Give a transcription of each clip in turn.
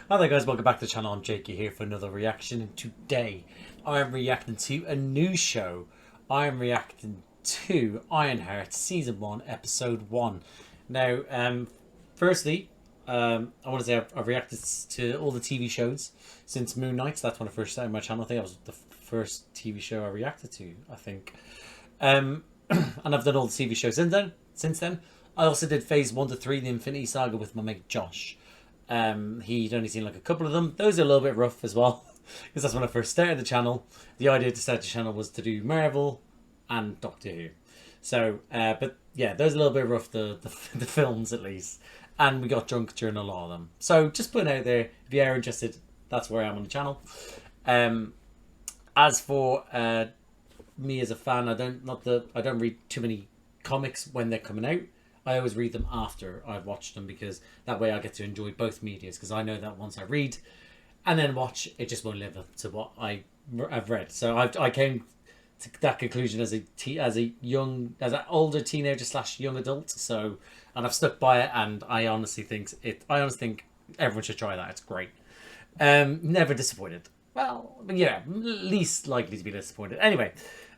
Hi there guys, welcome back to the channel. I'm Jakey here for another reaction, and today I am reacting to a new show. I am reacting to Ironheart Season 1 Episode 1. Now, firstly, I want to say I've reacted to all the TV shows since Moon Knight. So that's when I first started my channel. I think that was the first TV show I reacted to, I think. And I've done all the TV shows since then. I also did Phase 1 to 3, the Infinity Saga, with my mate Josh. He'd only seen like a couple of them. Those are a little bit rough as well, because that's when I first started the channel. The idea to start the channel was to do Marvel and Doctor Who. So, but yeah, those are a little bit rough, the films at least. And we got drunk during a lot of them. So just putting out there, if you are interested, that's where I am on the channel. As for me as a fan, I don't read too many comics when they're coming out. I always read them after I've watched them, because that way I get to enjoy both medias. Because I know that once I read and then watch, it just won't live up to what I've read. So I came to that conclusion as an older teenager / young adult. So, and I've stuck by it, and I honestly think everyone should try that. It's great. Never disappointed. Well, yeah, least likely to be disappointed. Anyway,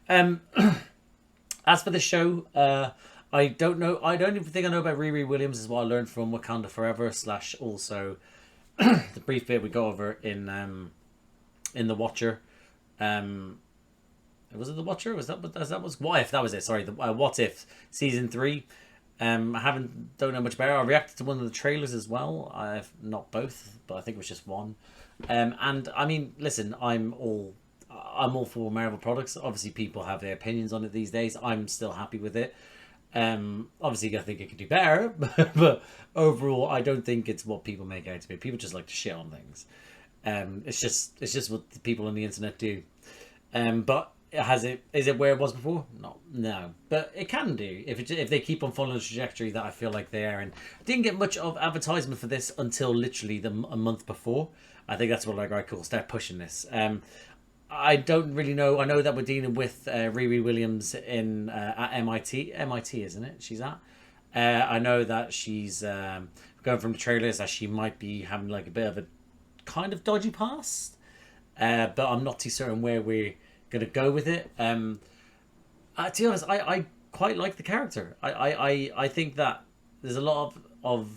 as for the show, I don't know. I don't even think I know about Riri Williams, is what I learned from Wakanda Forever / also the brief bit we go over in The Watcher. Was it The Watcher? That was What If? That was it. Sorry, the What If Season 3. I don't know much about it. I reacted to one of the trailers as well. I've not both, but I think it was just one. And I mean, listen, I'm all for Marvel products. Obviously, people have their opinions on it these days. I'm still happy with it. Obviously I think it could do better, but overall I don't think it's what people make out to be. People just like to shit on things. It's just what the people on the internet do. But is it where it was before? No, but it can do if they keep on following the trajectory that I feel like they are. And I didn't get much of advertisement for this until literally a month before. I think that's what, like, right, cool, start pushing this. I don't really know. I know that we're dealing with Riri Williams at MIT. MIT, isn't it? She's at. I know that she's going from the trailers that she might be having like a bit of a kind of dodgy past. But I'm not too certain where we're going to go with it. To be honest, I quite like the character. I think that there's a lot of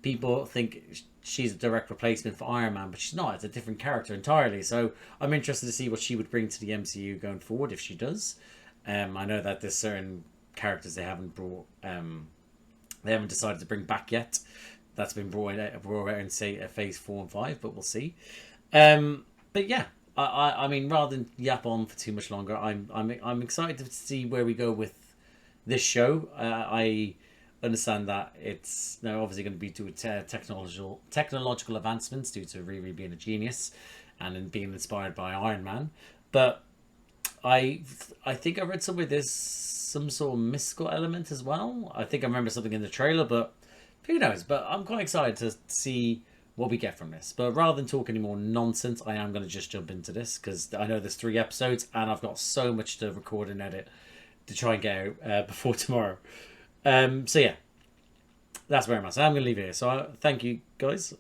people think she's a direct replacement for Iron Man, but she's not. It's a different character entirely. So I'm interested to see what she would bring to the MCU going forward, if she does. I know that there's certain characters they haven't decided to bring back yet. That's been brought out in, say, Phase 4 and 5, but we'll see. But yeah, I mean, rather than yap on for too much longer, I'm excited to see where we go with this show. I understand that it's now obviously going to be due to technological advancements due to Riri being a genius and being inspired by Iron Man. But I think I read somewhere there's some sort of mystical element as well. I think I remember something in the trailer, but who knows? But I'm quite excited to see what we get from this. But rather than talk any more nonsense, I am going to just jump into this, because I know there's 3 episodes and I've got so much to record and edit to try and get out before tomorrow. So yeah, that's where I'm at. So I'm going to leave it here. So thank you, guys.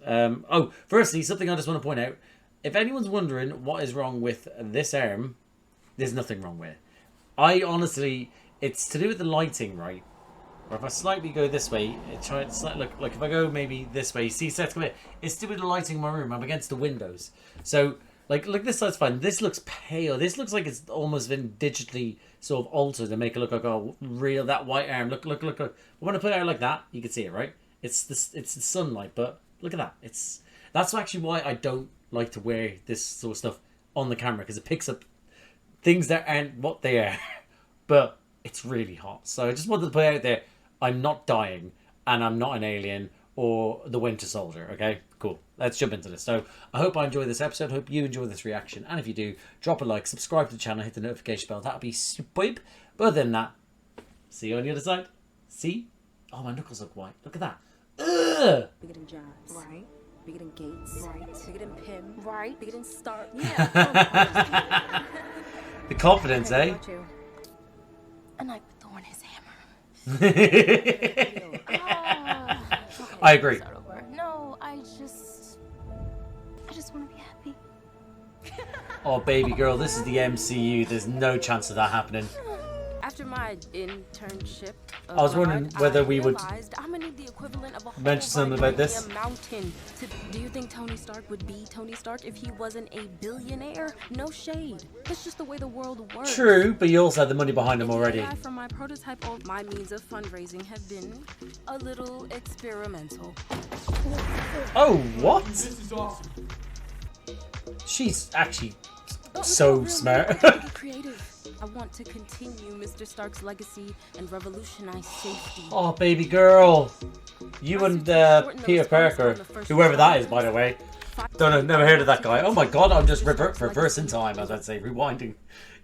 Firstly, something I just want to point out. If anyone's wondering what is wrong with this arm, there's nothing wrong with it. It's to do with the lighting, right? Or if I slightly go this way, look, if I go maybe this way, you see, so it's to do with the lighting in my room. I'm against the windows. So, like, look, this side's fine. This looks pale. This looks like it's almost been digitally sort of altered to make it look like a real, that white arm. Look. But when I put it out like that, you can see it, right? It's the sunlight, but look at that. That's actually why I don't like to wear this sort of stuff on the camera, because it picks up things that aren't what they are. But it's really hot. So I just wanted to put it out there. I'm not dying, and I'm not an alien or the Winter Soldier, okay? Cool. Let's jump into this. So I hope I enjoy this episode. Hope you enjoy this reaction. And if you do, drop a like, subscribe to the channel, hit the notification bell. That'd be superb. But other than that, see you on the other side. See? Oh, my knuckles look white. Look at that. Ugh! Bigger than jobs. Right. Bigger than Gates. Right. Bigger than Pym. Right. Bigger than Stark. Yeah. The confidence, Hey, eh? what about you? A knife with thorn his hammer. Okay. I agree. Start over. No, I just just want to be happy. Oh, baby girl, this is the MCU. There's no chance of that happening. After my internship, I was wondering whether we would I'm gonna need the equivalent of a whole mention something about this. mountain. Do you think Tony Stark would be Tony Stark if he wasn't a billionaire? No shade. That's just the way the world works. True, but you also had the money behind him already. From my prototype, my means of fundraising have been a little experimental. Oh, what? This is awesome. She's actually so smart. Creative. I want to continue Mr. Stark's legacy and revolutionize safety. Oh, baby girl. You and Peter Parker, whoever that is, by the way. Don't know, never heard of that guy. Oh my god, I'm just reversing time, as I'd say, rewinding.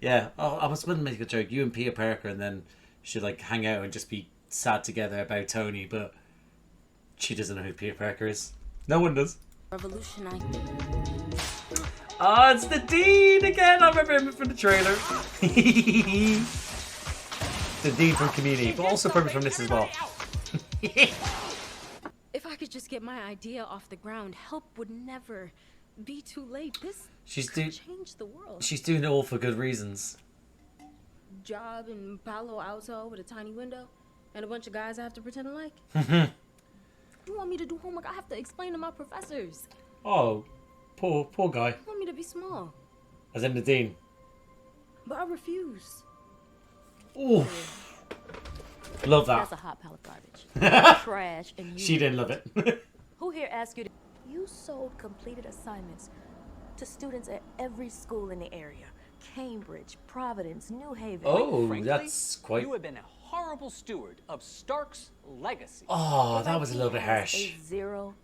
Yeah, oh, I was going to make a joke. You and Peter Parker, and then should like hang out and just be sad together about Tony, but she doesn't know who Peter Parker is. No one does. Revolutionize. Oh, it's the Dean again. I remember him from the trailer. The Dean from Community, but also probably from this as well. If I could just get my idea off the ground, help would never be too late. This could change the world. She's doing it all for good reasons. Job in Palo Alto with a tiny window and a bunch of guys I have to pretend to like. You want me to do homework? I have to explain to my professors. Oh, poor guy. You want me to be small, As in the Dean. but I refuse. Oof. Love That's that. a hot pile of garbage. Trash and you. She didn't love it. Who here asked you to... You sold completed assignments to students at every school in the area. Cambridge, Providence, New Haven. Oh, Frankly, that's quite... You have been a horrible steward of Stark's legacy. Oh, that was a little bit harsh. A zero.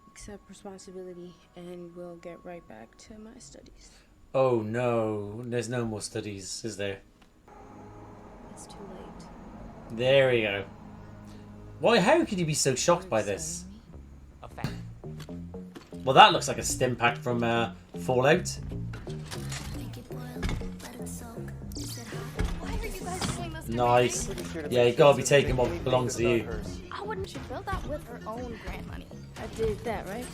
Accept responsibility and we'll get right back to my studies. Oh no, there's no more studies, is there? It's too late. There we go. Why, how could you be so shocked by this? A fact. Well, that looks like a stim pack from Fallout. Why are you guys doing this? Nice. Yeah, you gotta be taking what belongs to you. I wouldn't she build that with her own grant money? I did that, right?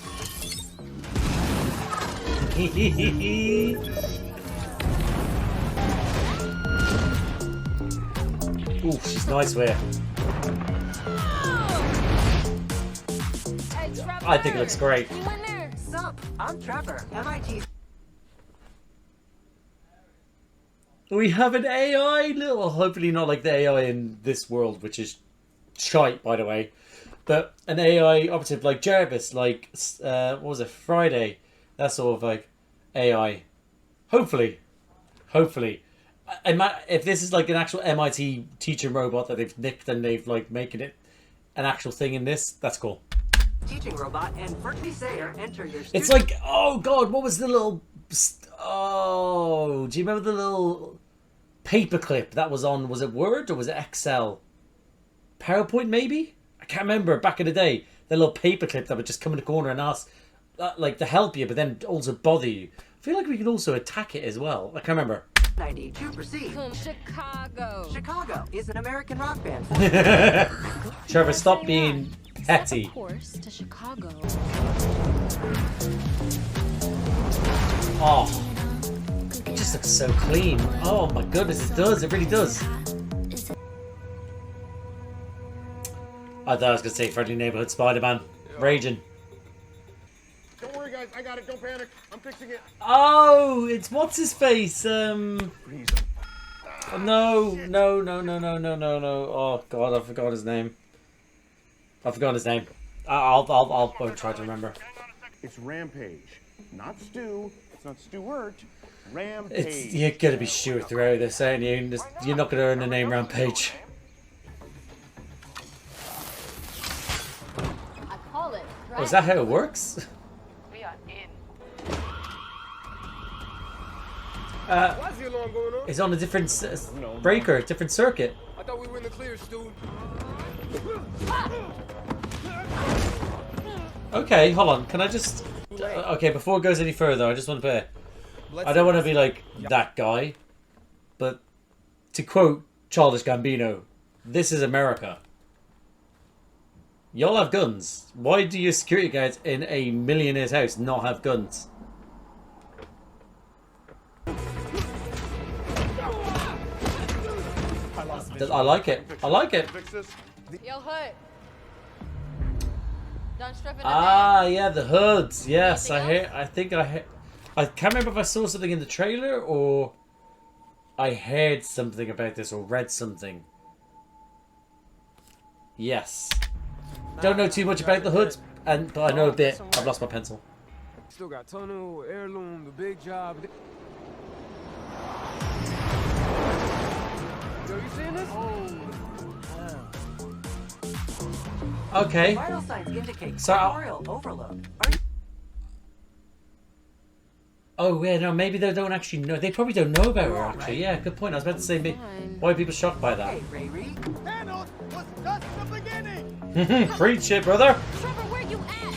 Ooh, she's nice with it. Hey, Trevor! I think it looks great. You in there? Sup? I'm Trevor, MIT. We have an AI, well, hopefully not like the AI in this world, which is shite, by the way. But an AI operative like Jarvis, like, what was it, Friday? That sort of like AI. Hopefully. If this is like an actual MIT teaching robot that they've nicked and they've like making it an actual thing in this, that's cool. Teaching robot and Berkeley Sayer enter your student. It's like, oh god, what was the little... Oh, do you remember the little paperclip that was on, was it Word or was it Excel? PowerPoint maybe? I can't remember, back in the day. The little paperclip that would just come in the corner and ask, like, to help you, but then also bother you. I feel like we can also attack it as well. I can't remember. 92 proceed. Chicago. Chicago is an American rock band. Trevor, stop being petty. Of course, to Chicago. Oh, it just looks so clean. Oh my goodness, it does. It really does. I thought I was going to say Friendly Neighborhood Spider-Man. Raging. Don't worry, guys. I got it. Don't panic. I'm fixing it. Oh, it's what's his face? No. Oh god, I forgot his name. I'll try to remember. It's Rampage, not Stu. It's not Stewart. Rampage. It's you're gonna be sure throughout this, aren't you? You're not gonna earn the name Rampage. I call it. Oh, is that how it works? We are in. Why's the alarm going on? It's on a different breaker, different circuit. I thought we were in the clear, Stu. Okay, hold on. Can I just... Okay, before it goes any further, I just want to put... I don't want to be like that guy, but to quote Childish Gambino, this is America. Y'all have guns. Why do your security guards in a millionaire's house not have guns? I like it. I like it. Yo, Hood. Done stripping the Ah, man? yeah, the hoods. Yes, Anything I think I heard. I can't remember if I saw something in the trailer or I heard something about this or read something. Yes. Don't know too much about the hoods, but I know a bit. I've lost my pencil. Still got tunnel, heirloom, the big job. Yo, you seeing this? Okay. Vital signs indicate So- corporeal overload. Are you Oh yeah, no, maybe they don't actually know. They probably don't know about her actually. Yeah, good point. I was about to say, why are people shocked by that? okay, Riri? Thanos was just the beginning. Preach it, brother. Trevor, where you at?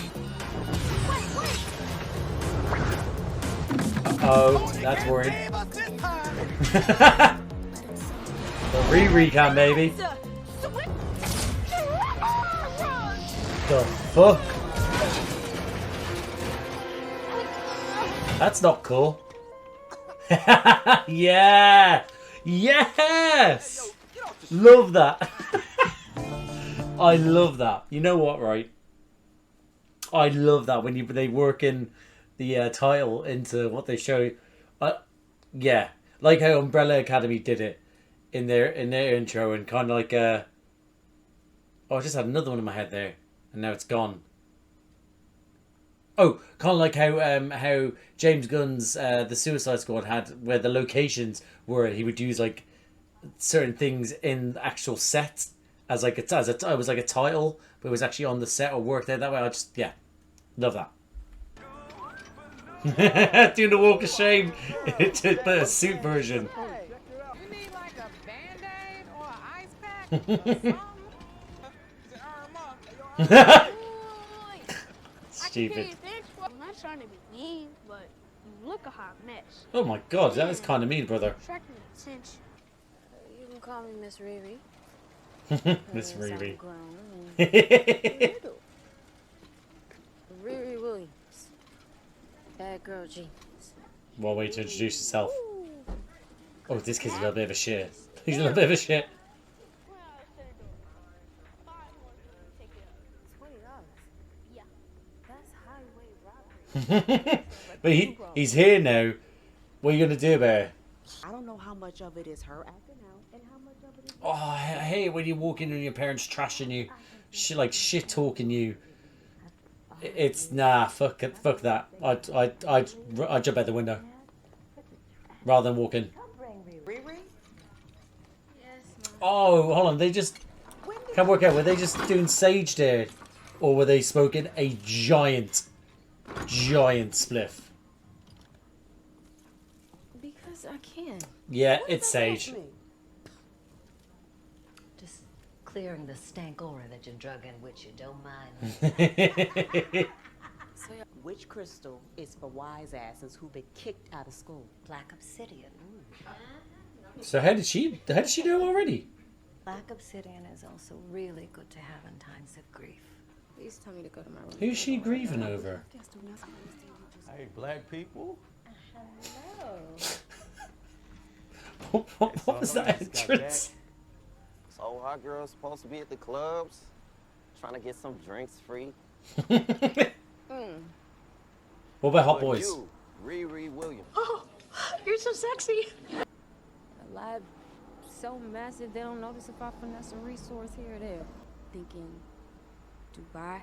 Wait. Oh, that's worried. Save us this time. The Riri cam, baby. The fuck? That's not cool. Yeah. Yes. Love that. I love that. You know what, right? I love that when they work in the title into what they show. Yeah, like how Umbrella Academy did it in their intro, and kind of like oh, I just had another one in my head there, and now it's gone. Oh, kind of like how James Gunn's The Suicide Squad had, where the locations were, he would use like certain things in the actual set as like it was like a title, but it was actually on the set or worked out that way. I just love that. Doing the walk of shame, but a suit version. You need like a Band-Aid or an ice pack or something? Stupid. I'm not trying to be mean, but you look a hot mess. Oh my god, that is kind of mean, brother. Attracting attention. You can call me Miss Riri. Miss Riri. Riri Williams. Bad girl genius. One way to introduce yourself. Oh, this kid's a little bit of a shit. He's a little bit of a shit. $20. That's highway robbery. But he's here now. What are you gonna do about it? I don't know how much of it is her acting out and how much of it is. Oh, I hate it when you walk in and your parents trashing you, shit talking you. It's nah, fuck it, fuck that. I'd jump out the window rather than walk in. Riri? Oh, hold on, they just can't work out. Were they just doing sage there, or were they smoking a giant spliff? Because I can. Yeah, it's sage. Just clearing the stank aura that you drug in with you, don't mind. Which crystal is for wise asses who've been kicked out of school? Black obsidian. So how did she do it already? Black obsidian is also really good to have in times of grief. Please tell me to go to my room. Who's she grieving over? Hey, black people. What was that entrance? So hot girls supposed to be at the clubs, trying to get some drinks free. What about Hot But Boys? you, Riri Williams. Oh, you're so sexy. Lab so massive they don't notice if I finesse a resource here or there. Thinking Dubai.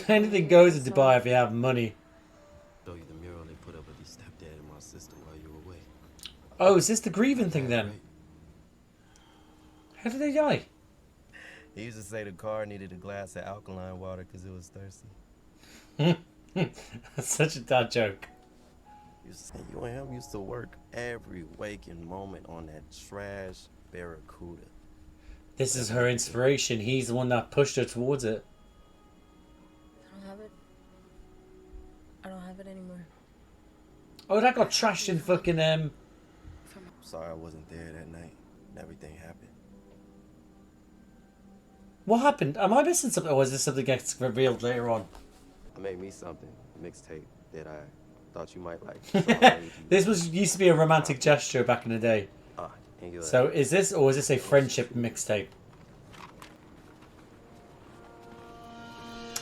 Anything goes in Dubai if you have money. Show you the mural they put up of your stepdad and my sister while you were away. Oh, is this the grieving thing then? How did they die? He used to say the car needed a glass of alkaline water because it was thirsty. That's such a dad joke. You and him used to work every waking moment on that trash Barracuda. This is her inspiration. He's the one that pushed her towards it. I don't have it. I don't have it anymore. Oh, that got trashed in fucking Sorry I wasn't there that night. Everything happened. What happened? Am I missing something, or is this something that gets revealed later on? I made me something, a mixtape that I thought you might like. So I made you- This used to be a romantic gesture back in the day. So is this, or is this a friendship mixtape?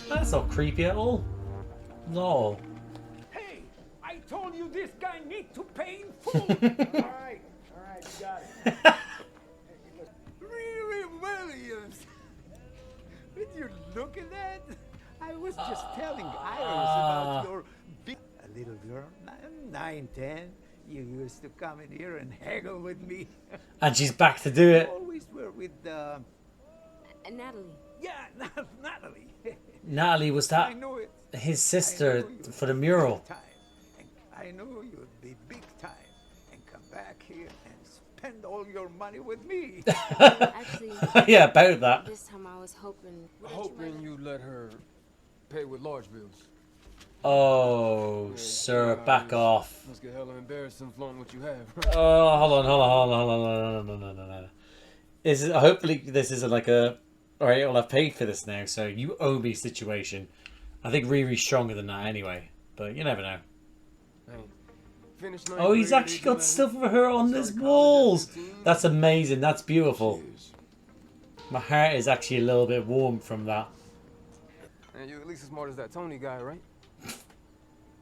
That's not creepy at all. No. Hey, I told you this guy need to pay in full. All right, you got it. Riri Williams. Did you look at that? I was just telling Iris about your big... A little girl, 9, 10. You used to come in here and haggle with me. And she's back to do it. Always were with Natalie. Yeah, Natalie. Natalie, was I that know it. his sister for the mural? I knew you'd be big time and come back here and spend all your money with me. Actually, yeah, about that. this time I was hoping. Hoping you let her pay with large bills. Oh, sir, back off. Must get hella embarrassing flaunting what you have. Oh, hold on. No. Hopefully this isn't like a, alright, well I've paid for this now, so you owe me situation. I think Riri's stronger than that anyway, but you never know. Oh, he's actually got stuff for her on his walls. That's amazing. That's beautiful. My heart is actually a little bit warm from that. And you're at least as smart as that Tony guy, right?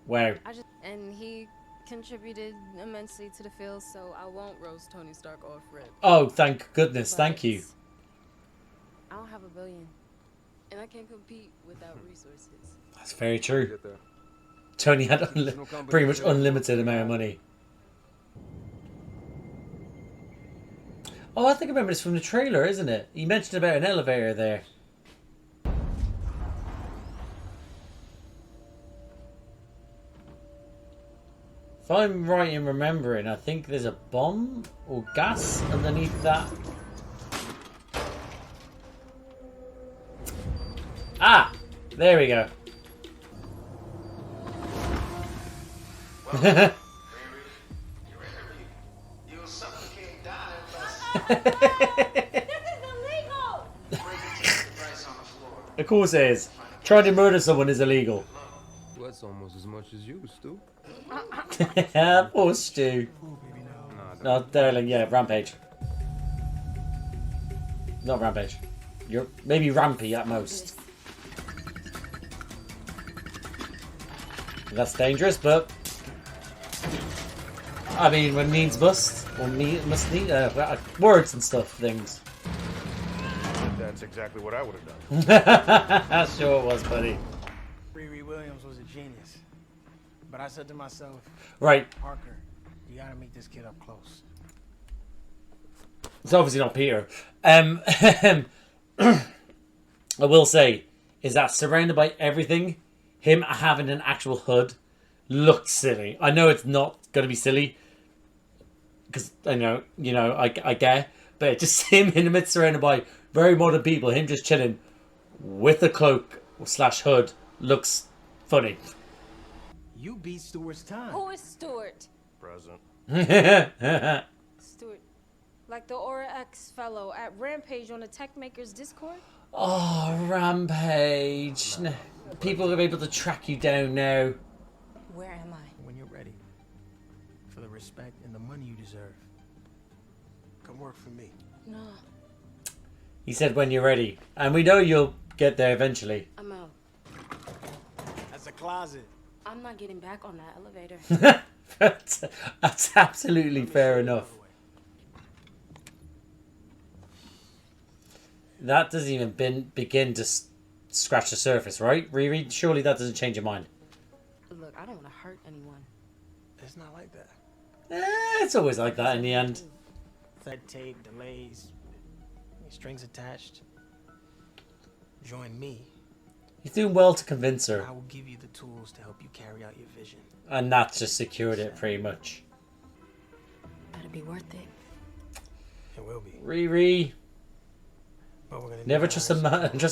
Wow. And he contributed immensely to the field, so I won't roast Tony Stark off rip. Oh, thank goodness. Thank you. I don't have $1 billion, and I can't compete without resources. That's very true. Tony had pretty much unlimited amount of money. Oh, I think I remember this from the trailer, isn't it? He mentioned about an elevator there. If I'm right in remembering, I think there's a bomb or gas underneath that. Ah! There we go. Of course it is. Trying to murder someone is illegal. Well, that's almost as much as you, Stu. Poor Stu. No, darling, yeah, Rampage. Not Rampage. You're maybe Rampy at most. That's dangerous, but I mean, when needs must, or must need words and stuff, things. That's exactly what I would have done. Sure it was, buddy. Riri Williams was a genius, but I said to myself, right, Parker, you gotta meet this kid up close. It's obviously not Peter. I will say, is that surrounded by everything, him having an actual hood looks silly. I know it's not going to be silly, because I know, I get, but just him in the midst surrounded by very modern people, him just chilling with a cloak / hood looks funny. You beat Stewart's time. Who is Stewart? Present. Stewart. Like the Aura X fellow at Rampage on the Tech Makers Discord? Oh, Rampage. People are able to track you down now. Where am I? When you're ready. For the respect and the money you deserve. Come work for me. No. He said when you're ready. And we know you'll get there eventually. I'm out. That's a closet. I'm not getting back on that elevator. That's absolutely fair enough. That doesn't even begin to scratch the surface, right, Riri? Surely that doesn't change your mind. Look, I don't want to hurt anyone. It's not like that. It's always like that in the end. Red tape, delays, strings attached. Join me. You're doing well to convince her. I will give you the tools to help you carry out your vision. And that just secured it pretty much. Better be worth it. It will be. Riri. Never trust a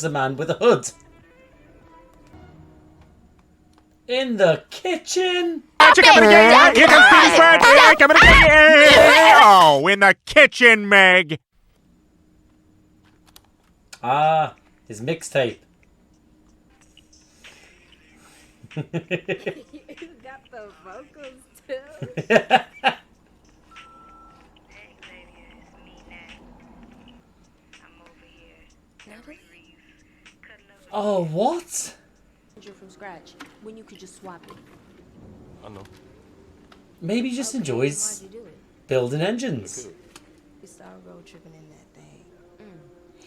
man with a hood. In the kitchen. Here comes Petey's birthday. Coming to get you. Oh, in the kitchen, Meg. Ah, His mixtape. You got the vocals too. Oh, what? From scratch when you could just swap it. I know. Maybe he just enjoys Why'd you do it? building engines. We started road tripping in that thing.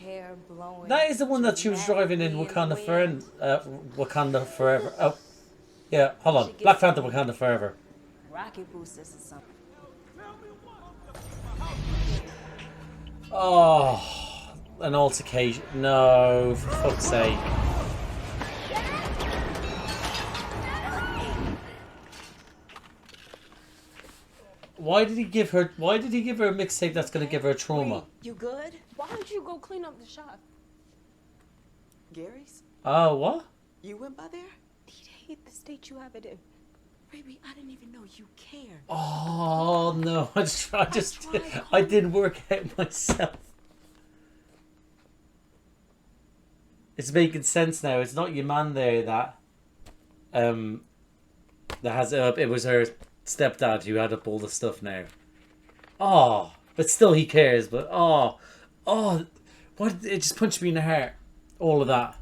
Hair blowing. That is the one that she was driving in Wakanda Forever. Oh, yeah. Hold on. Black Panther, Wakanda Forever. Rocket boosters or something. Oh, an altercation. No, for fuck's sake. Why did he give her a mixtape that's gonna give her trauma? You good? Why don't you go clean up the shop? Gary's? Oh, what? You went by there? He'd hate the state you have it in. Baby, I didn't even know you cared. Oh no! I didn't work out myself. It's making sense now. It's not your man there that has it was her stepdad who had up all the stuff now. Oh, but still he cares. But why did it just punched me in the heart? All of that.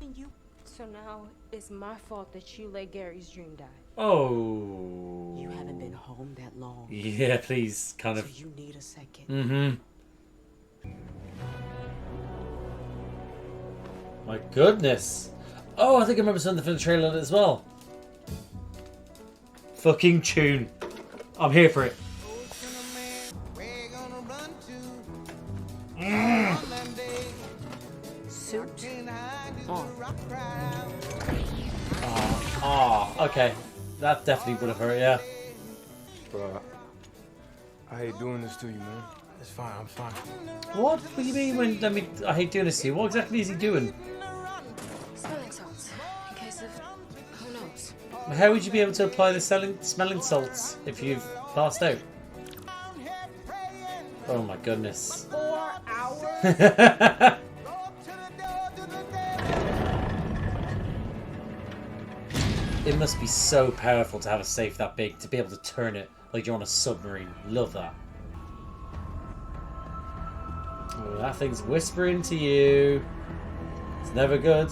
So now it's my fault that you let Gary's dream die. Oh. You haven't been home that long. Yeah, please, kind of. So you need a second. Mm-hmm. My goodness. Oh, I think I remember something from the trailer of it as well. Fucking tune. I'm here for it. Suit. Okay. That definitely would have hurt, yeah. Bro, I hate doing this to you, man. It's fine, I'm fine. What do you mean when I hate doing this to you? What exactly is he doing? Smelling salts. In case of who knows. How would you be able to apply the smelling salts if you've passed out? Oh my goodness. 4 hours? It must be so powerful to have a safe that big, to be able to turn it like you're on a submarine. Love that. Oh, that thing's whispering to you. It's never good.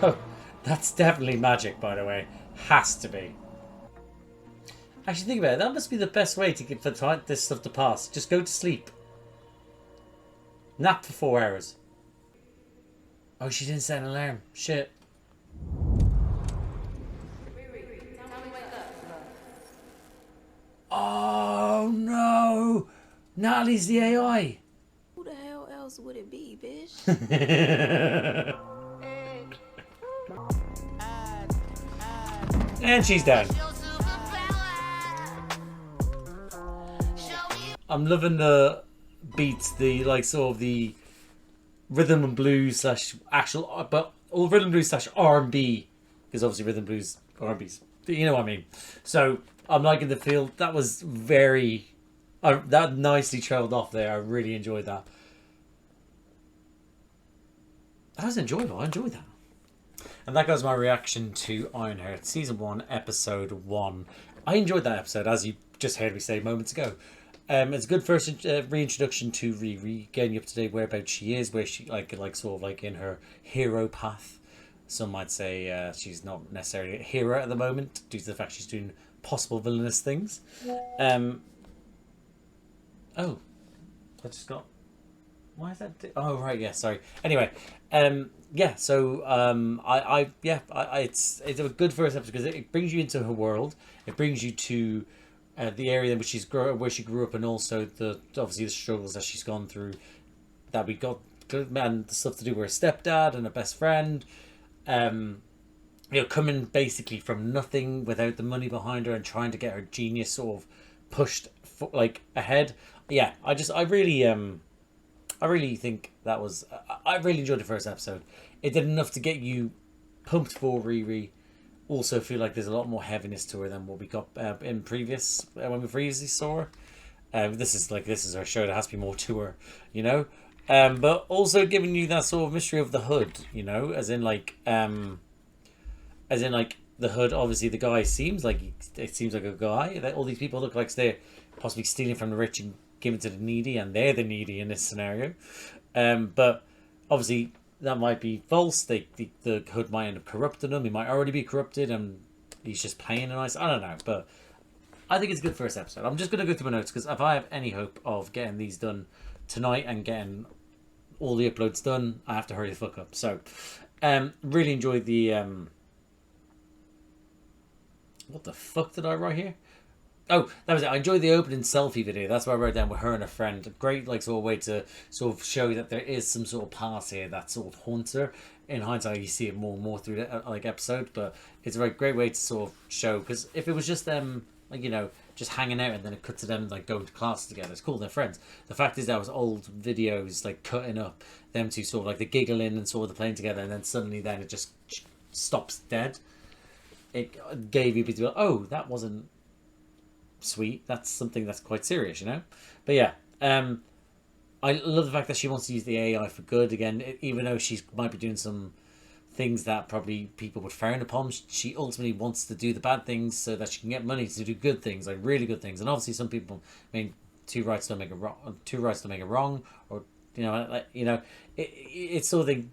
Oh, that's definitely magic, by the way. Has to be. Actually, think about it. That must be the best way to get this stuff to pass. Just go to sleep. Nap for 4 hours. Oh, she didn't set an alarm. Shit. Oh no! Natalie's the AI. Who the hell else would it be, bitch? And she's down. I'm loving the beats, the like sort of the rhythm and blues slash actual, but all rhythm and blues slash R&B, because obviously rhythm and blues R&B's, you know what I mean. So I'm liking the feel. That was very, that nicely trailed off there. I really enjoyed that. That was enjoyable. I enjoyed that. And that goes my reaction to Ironheart Season 1, Episode 1. I enjoyed that episode, as you just heard me say moments ago. It's a good first reintroduction to Riri, getting up to date whereabouts she is, where she like sort of like in her hero path. Some might say she's not necessarily a hero at the moment due to the fact she's doing possible villainous things. Oh, I just got. Why is that? Oh right, yeah, sorry. Anyway, yeah. So it's a good first episode because it brings you into her world. It brings you to the area in which where she grew up, and also obviously the struggles that she's gone through. That we got, and the stuff to do with her stepdad and her best friend. You know, coming basically from nothing without the money behind her and trying to get her genius sort of pushed like ahead. Yeah, I really think that was. I really enjoyed the first episode. It did enough to get you pumped for Riri. Also, feel like there's a lot more heaviness to her than what we got in when we previously saw her. This is her show. There has to be more to her, you know. But also giving you that sort of mystery of the hood, you know, as in like the hood. Obviously, the guy seems like it seems like a guy. That all these people look like they're possibly stealing from the rich and giving to the needy, and they're the needy in this scenario. But obviously, that might be false. The hood might end up corrupting him. He might already be corrupted, and he's just playing a nice. I don't know, but I think it's a good first episode. I'm just gonna go through my notes because if I have any hope of getting these done tonight and getting all the uploads done, I have to hurry the fuck up. So, really enjoyed the what the fuck did I write here? Oh, that was it. I enjoyed the opening selfie video. That's what I wrote down with her and a friend. A great, like, sort of way to sort of show that there is some sort of past here that sort of haunts her. In hindsight, you see it more and more through the like episode, but it's a very great way to sort of show. Because if it was just them, like, you know, just hanging out and then it cut to them like going to class together, it's cool. They're friends. The fact is that was old videos like cutting up them two sort of like the giggling and sort of the playing together, and then suddenly then it just stops dead. It gave you a bit of, oh, that wasn't sweet. That's something that's quite serious, you know. But yeah, I love the fact that she wants to use the AI for good again, even though she might be doing some things that probably people would frown upon. She ultimately wants to do the bad things so that she can get money to do good things, like really good things. And obviously, some people, I mean, two rights don't make a wrong. Two rights don't make a wrong, or it's sort of thing.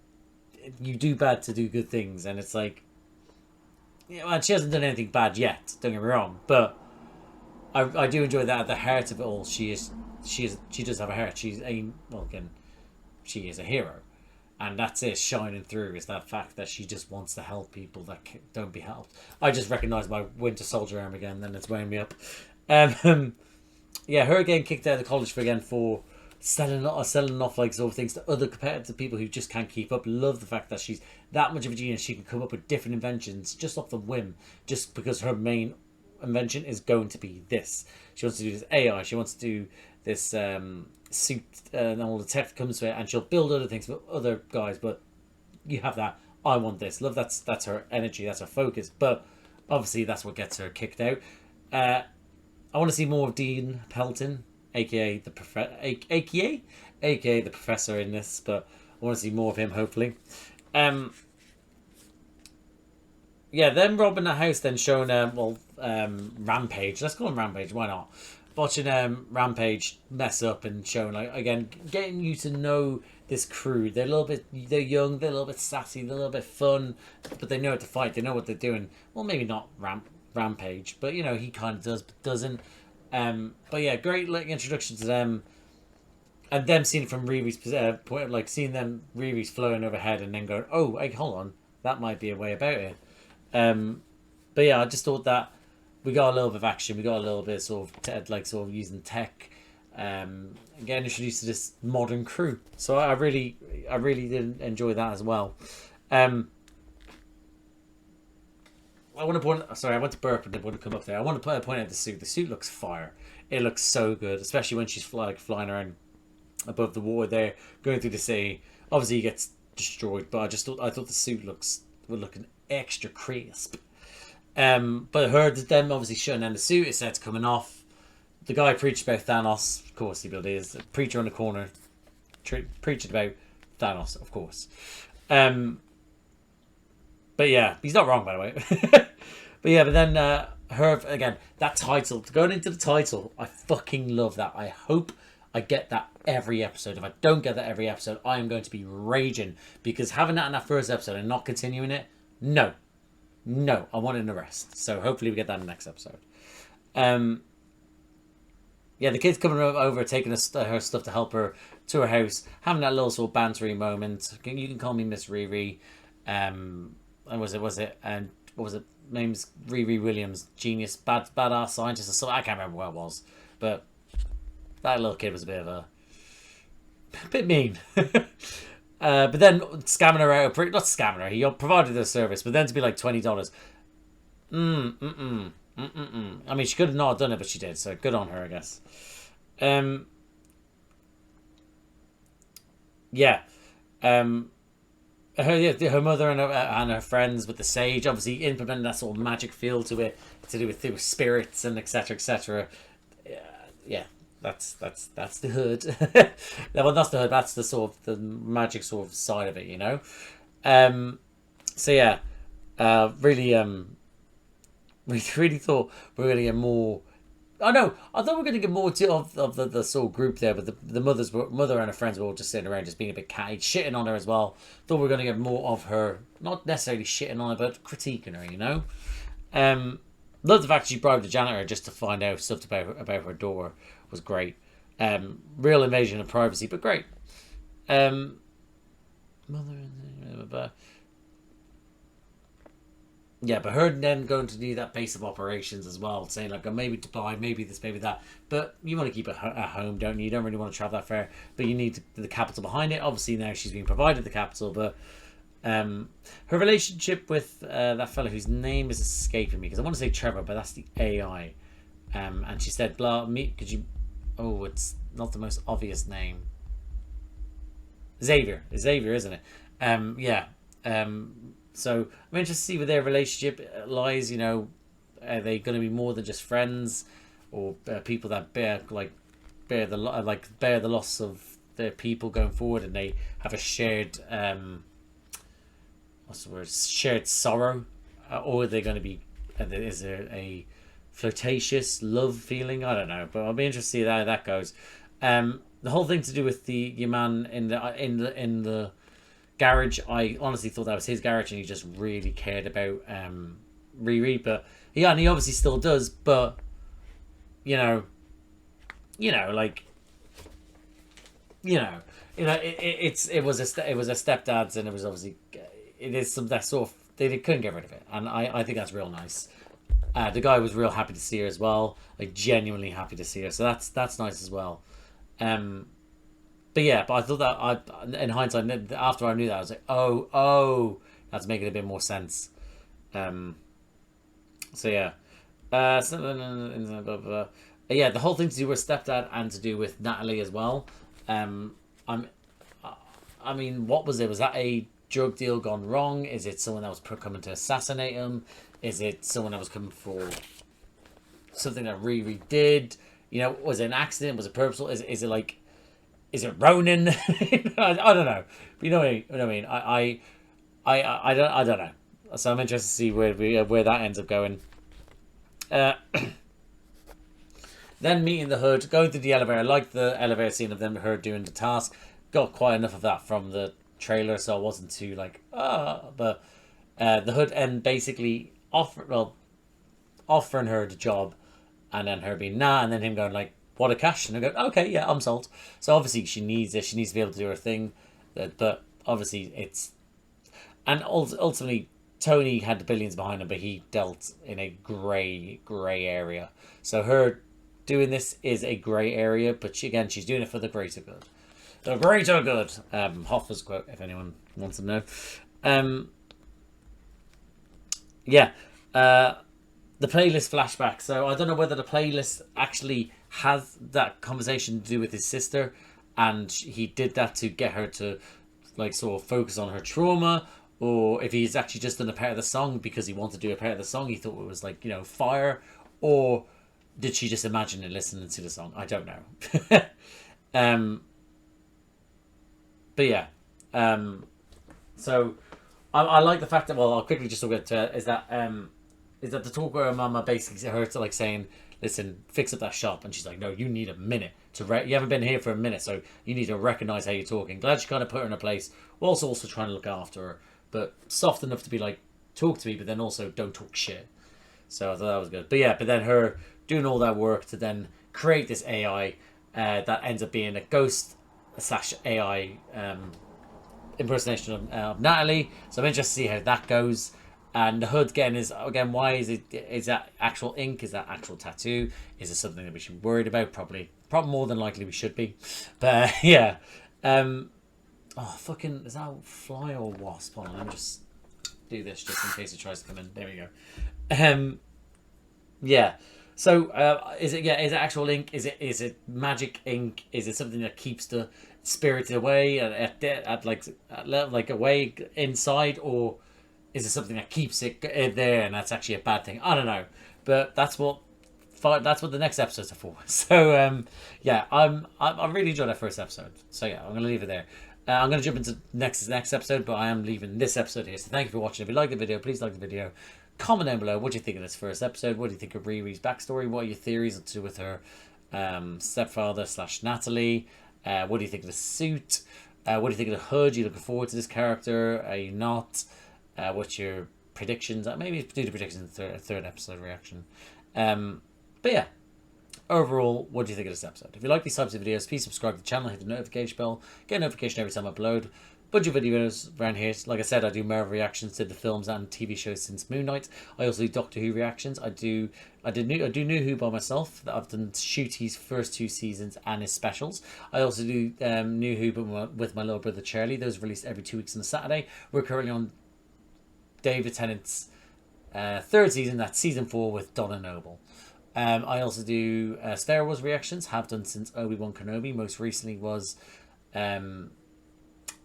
You do bad to do good things, and it's like, and she hasn't done anything bad yet. Don't get me wrong, but I do enjoy that at the heart of it all. She does have a heart. She is a hero, and that's it shining through. Is that fact that she just wants to help people that don't be helped. I just recognise my Winter Soldier arm again, then it's weighing me up. Yeah, her getting kicked out of college for selling off like sort of things to other competitive people who just can't keep up. Love the fact that she's that much of a genius. She can come up with different inventions just off the whim, just because her main invention is going to be this. She wants to do this AI. She wants to do this suit and all the tech that comes to it, and she'll build other things for other guys. But you have that. I want this. Love that's her energy. That's her focus. But obviously, that's what gets her kicked out. I want to see more of Dean Pelton, aka the professor in this. But I want to see more of him. Hopefully. Yeah, then robbing the house, then showing Rampage. Let's call him Rampage. Why not? Watching Rampage mess up and showing, like, again, getting you to know this crew. They're young, they're a little bit sassy, they're a little bit fun, but they know how to fight. They know what they're doing. Well, maybe not Rampage, but you know he kind of does, but doesn't. But yeah, great like introduction to them, and them seeing it from Riri's point, like seeing them Riri's flowing overhead, and then going, oh, hey, hold on, that might be a way about it. But yeah, I just thought that we got a little bit of action. We got a little bit sort of using tech, getting introduced to this modern crew. So I really did enjoy that as well. I want to point. Sorry, I went to burp and it wouldn't come up there. I want to point out the suit. The suit looks fire. It looks so good, especially when she's flying around above the water there, going through the sea. Obviously, he gets destroyed, but I thought the suit was looking extra crisp. But them obviously shutting down the suit. It starts coming off. The guy preached about Thanos. Of course, he is. A preacher on the corner preaching about Thanos, of course. But yeah, he's not wrong, by the way. But then her again, that title, going into the title, I fucking love that. I hope I get that every episode. If I don't get that every episode, I am going to be raging, because having that in that first episode and not continuing it, no, I want it in the rest. So hopefully we get that in the next episode. Yeah, the kid's coming over, taking her stuff to help her to her house, having that little sort of bantery moment. You can call me Miss Riri. And what was it? Name's Riri Williams, genius, badass scientist or something. I can't remember what it was, but that little kid was a bit mean. But then scamming her out, not scamming her, he provided the service, but then to be like $20. I mean, she could have not done it, but she did, so good on her, I guess. Her mother and her friends with the sage, obviously implementing that sort of magic feel to it, to do with spirits and etc. that's the hood. Well, that's the hood. That's the sort of the magic sort of side of it, you know. So yeah, really, we really thought we were gonna get more. Oh no, I thought we were gonna get more of the sort of group there, but the mother and her friends were all just sitting around, just being a bit catty, shitting on her as well. Thought we were gonna get more of her, not necessarily shitting on her, but critiquing her, you know. Love the fact she bribed the janitor just to find out stuff about her daughter was great. Real invasion of privacy, but great. Mother. Yeah, but her then going to do that base of operations as well, saying like, oh, maybe Dubai, maybe this, maybe that. But you want to keep it at home, don't you? You don't really want to travel that far, but you need the capital behind it. Obviously now she's being provided the capital, but her relationship with that fella whose name is escaping me, because I want to say Trevor, but that's the AI. And she said, blah, could you... Oh, it's not the most obvious name. Xavier, isn't it? Yeah. So I'm interested to see where their relationship lies. You know, are they going to be more than just friends, or people that bear the loss of their people going forward, and they have a shared what's the word? Shared sorrow, or are they going to be? Is there a flirtatious love feeling? I don't know, but I'll be interested to see how that goes. The whole thing to do with your man in the garage, I honestly thought that was his garage, and he just really cared about Riri. But yeah, and he obviously still does. But it was a stepdad's, and it was obviously it is some that sort of they couldn't get rid of it, and I think that's real nice. The guy was real happy to see her as well, like genuinely happy to see her. So that's nice as well. But yeah, but I thought that in hindsight, after I knew that, I was like, oh, that's making a bit more sense. So yeah, yeah, the whole thing to do with stepdad and to do with Natalie as well. I mean, what was it? Was that a drug deal gone wrong? Is it someone that was coming to assassinate him? Is it someone that was coming for something that Riri did? You know, was it an accident? Was it purposeful? Is it like, is it Ronin? I don't know. But you know what I mean? I don't know. So I'm interested to see where that ends up going. Then meeting the hood, going through the elevator. I liked the elevator scene of them, her doing the task. Got quite enough of that from the trailer, so I wasn't too like, but the hood and basically offering her the job, and then her being nah, and then him going like, what a cash, and I go, okay, yeah, I'm sold. So obviously she needs it. She needs to be able to do her thing, but obviously it's, and ultimately Tony had the billions behind him, but he dealt in a grey area. So her doing this is a grey area, but she's doing it for the greater good. The greater good. Hoffa's quote, if anyone wants to know. Yeah. The playlist flashback. So I don't know whether the playlist actually has that conversation to do with his sister, and he did that to get her to like sort of focus on her trauma, or if he's actually just done a part of the song because he wanted to do a part of the song. He thought it was like, fire, or did she just imagine it listening to the song? I don't know. But yeah. So I like the fact that, well, I'll quickly just talk about is that the talk where her mama basically her to like saying, listen, fix up that shop, and she's like, no, you need a minute to you haven't been here for a minute, so you need to recognize how you're talking. Glad she kind of put her in a place, whilst also trying to look after her, but soft enough to be like, talk to me, but then also don't talk shit. So I thought that was good. But yeah, but then her doing all that work to then create this AI that ends up being a ghost / AI impersonation of Natalie. So I'm interested to see how that goes. And the hood why is that actual ink? Is that actual tattoo? Is it something that we should be worried about? Probably more than likely we should be. But yeah. Fucking, is that a fly or wasp? Hold on, let me just do this just in case it tries to come in. There we go. Yeah. So is it actual ink? Is it magic ink? Is it something that keeps the spirits away at away inside, or is it something that keeps it there and that's actually a bad thing? I don't know, but that's what that's what the next episodes are for. So yeah, I really enjoyed that first episode. So yeah, I'm gonna leave it there. I'm gonna jump into next episode, but I am leaving this episode here. So thank you for watching. If you like the video, please like the video. Comment down below what do you think of this first episode. What do you think of Riri's backstory? What are your theories to do with her stepfather / Natalie? What do you think of the suit? What do you think of the hood? Are you looking forward to this character? Are you not? What's your predictions? Maybe do the predictions in the third episode reaction. But yeah, overall, what do you think of this episode? If you like these types of videos, please subscribe to the channel, hit the notification bell, get a notification every time I upload. Bunch of videos around here. Like I said, I do more reactions to the films and TV shows since Moon Knight. I also do Doctor Who reactions. I do New Who by myself. I've done Shooty's first 2 seasons and his specials. I also do New Who but with my little brother Charlie. Those are released every 2 weeks on a Saturday. We're currently on David Tennant's 3rd season. That's season 4 with Donna Noble. I also do Star Wars reactions. Have done since Obi-Wan Kenobi. Most recently was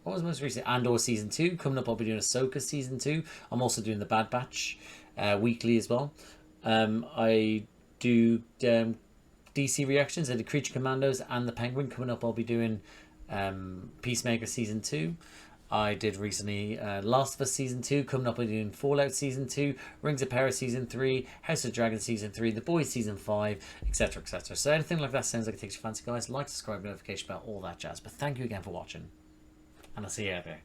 what was most recent? Andor season 2. Coming up, I'll be doing Ahsoka season 2. I'm also doing the Bad Batch weekly as well. I do DC reactions. I did Creature Commandos and the Penguin. Coming up, I'll be doing Peacemaker season 2. I did recently Last of Us season 2. Coming up, I'm doing Fallout season 2, Rings of Power season 3, House of Dragons season 3, The Boys season 5, etc, etc. So anything like that sounds like it takes your fancy, guys. Like, subscribe, notification bell, all that jazz. But thank you again for watching, and I'll see you out there.